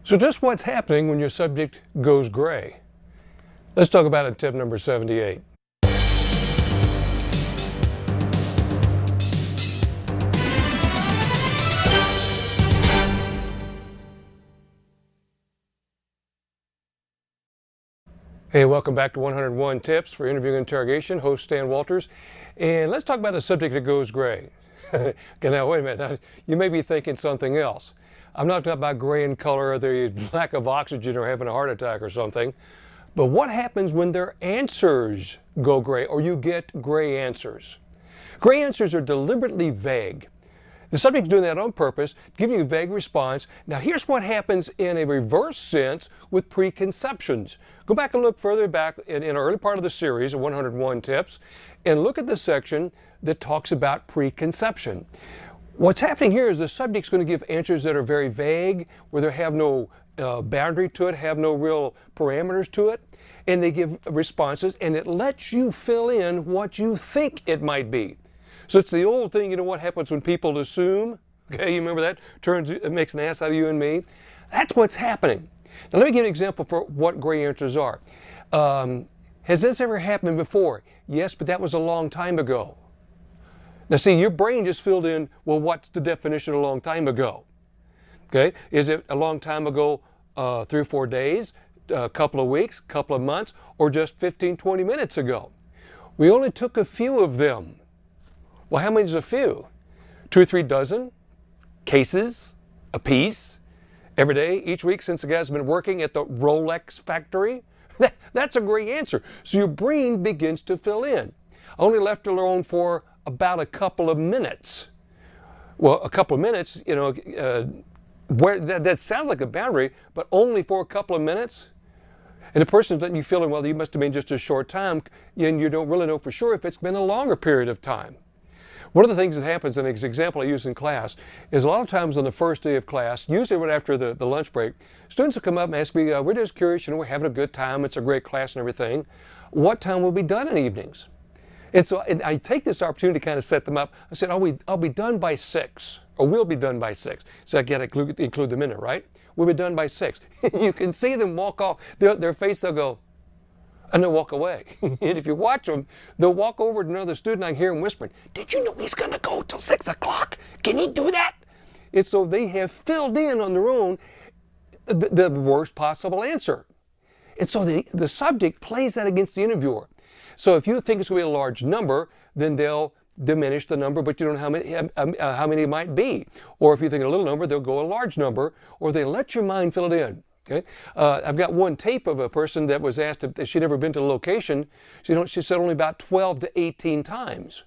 So just what's happening when your subject goes gray? Let's talk about it in tip number 78. Hey, welcome back to 101 Tips for Interviewing Interrogation. Host Stan Walters. And let's talk about a subject that goes gray. Okay, now wait a minute. Now, you may be thinking something else. I'm not talking about gray in color or the lack of oxygen or having a heart attack or something. But what happens when their answers go gray or you get gray answers? Gray answers are deliberately vague. The subject's doing that on purpose, giving you a vague response. Now here's what happens in a reverse sense with preconceptions. Go back and look further back in an early part of the series of 101 Tips and look at the section that talks about preconception. What's happening here is the subject's going to give answers that are very vague, where they have no boundary to it, have no real parameters to it, and they give responses, and it lets you fill in what you think it might be. So it's the old thing, you know what happens when people assume? Okay, you remember that? It makes an ass out of you and me. That's what's happening. Now let me give you an example for what gray answers are. Has this ever happened before? Yes, but that was a long time ago. Now see, your brain just filled in, well, what's the definition of a long time ago? Okay, is it a long time ago, 3 or 4 days, a couple of weeks, a couple of months, or just 15, 20 minutes ago? We only took a few of them. Well, how many is a few? 2 or 3 dozen cases a piece every day, each week since the guy's been working at the Rolex factory? That's a great answer. So your brain begins to fill in. Only left alone for about a couple of minutes. Well, a couple of minutes, you know, where that sounds like a boundary, but only for a couple of minutes. And the person's letting you feel in, well, you must have been just a short time, and you don't really know for sure if it's been a longer period of time. One of the things that happens, and an example I use in class, is a lot of times on the first day of class, usually right after the lunch break, students will come up and ask me, we're just curious, you know, we're having a good time, it's a great class and everything. What time will be done in evenings? And so I take this opportunity to kind of set them up. I said, I'll be done by 6, or we'll be done by 6. So I got to include them in it, right? We'll be done by 6. You can see them walk off, their face, they'll go, and they'll walk away. And if you watch them, they'll walk over to another student. I hear him whispering, did you know he's going to go till 6 o'clock? Can he do that? And so they have filled in on their own the worst possible answer. And so the subject plays that against the interviewer. So if you think it's going to be a large number, then they'll diminish the number, but you don't know how many it might be. Or if you think a little number, they'll go a large number, or they let your mind fill it in. Okay, I've got one tape of a person that was asked if she'd ever been to the location. She said only about 12 to 18 times.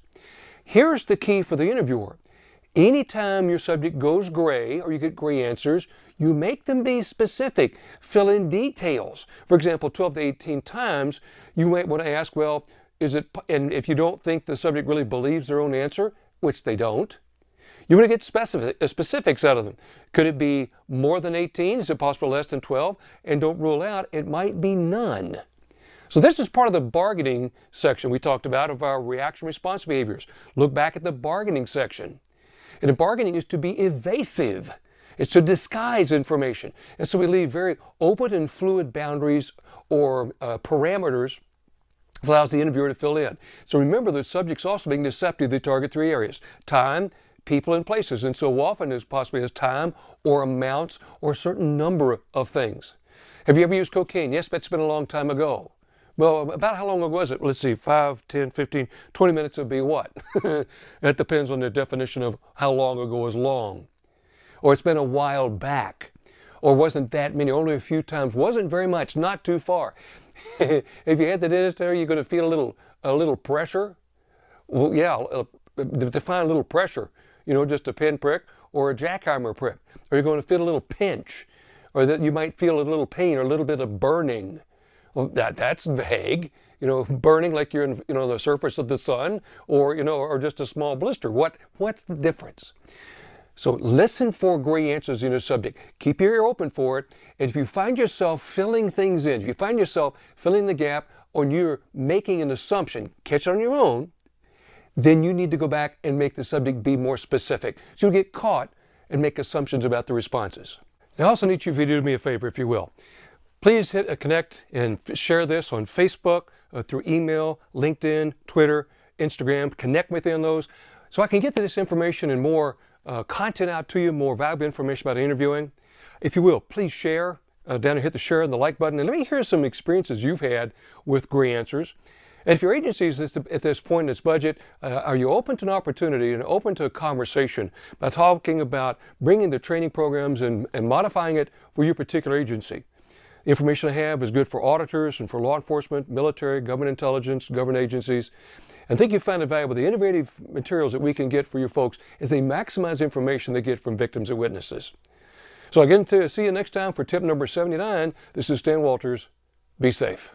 Here's the key for the interviewer. Anytime your subject goes gray or you get gray answers, you make them be specific. Fill in details. For example, 12 to 18 times, you might want to ask, well, and if you don't think the subject really believes their own answer, which they don't, you want to get specifics out of them. Could it be more than 18? Is it possible less than 12? And don't rule out, it might be none. So this is part of the bargaining section we talked about of our reaction response behaviors. Look back at the bargaining section. And the bargaining is to be evasive. It's to disguise information. And so we leave very open and fluid boundaries or parameters that allows the interviewer to fill in. So remember, the subject's also being deceptive. They target 3 areas: time, people, and places. And so often it's possibly as time or amounts or a certain number of things. Have you ever used cocaine? Yes, but it's been a long time ago. Well, about how long ago was it? Let's see, 5, 10, 15, 20 minutes would be what? That depends on the definition of how long ago is long. Or it's been a while back. Or wasn't that many, only a few times. Wasn't very much, not too far. If you had the dentist there, you're going to feel a little pressure. Well, yeah, define a little pressure. You know, just a pinprick or a jackhammer prick. Or you're going to feel a little pinch. Or that you might feel a little pain or a little bit of burning. Well, that's vague. You know, burning like you're in, the surface of the sun, or, or just a small blister. What's the difference? So listen for gray answers in your subject. Keep your ear open for it. And if you find yourself filling things in, if you find yourself filling the gap, or you're making an assumption, catch it on your own, then you need to go back and make the subject be more specific. So you get caught and make assumptions about the responses. I also need you to do me a favor, if you will. Please hit a connect and share this on Facebook, through email, LinkedIn, Twitter, Instagram. Connect with me on those so I can get to this information and more content out to you, more valuable information about interviewing. If you will, please share. Down there, hit the share and the like button. And let me hear some experiences you've had with Gray Answers. And if your agency is at this point in its budget, are you open to an opportunity and open to a conversation about talking about bringing the training programs and modifying it for your particular agency? The information I have is good for auditors and for law enforcement, military, government intelligence, government agencies. And I think you find it valuable. The innovative materials that we can get for you folks is they maximize information they get from victims and witnesses. So again, to see you next time for tip number 79. This is Stan Walters. Be safe.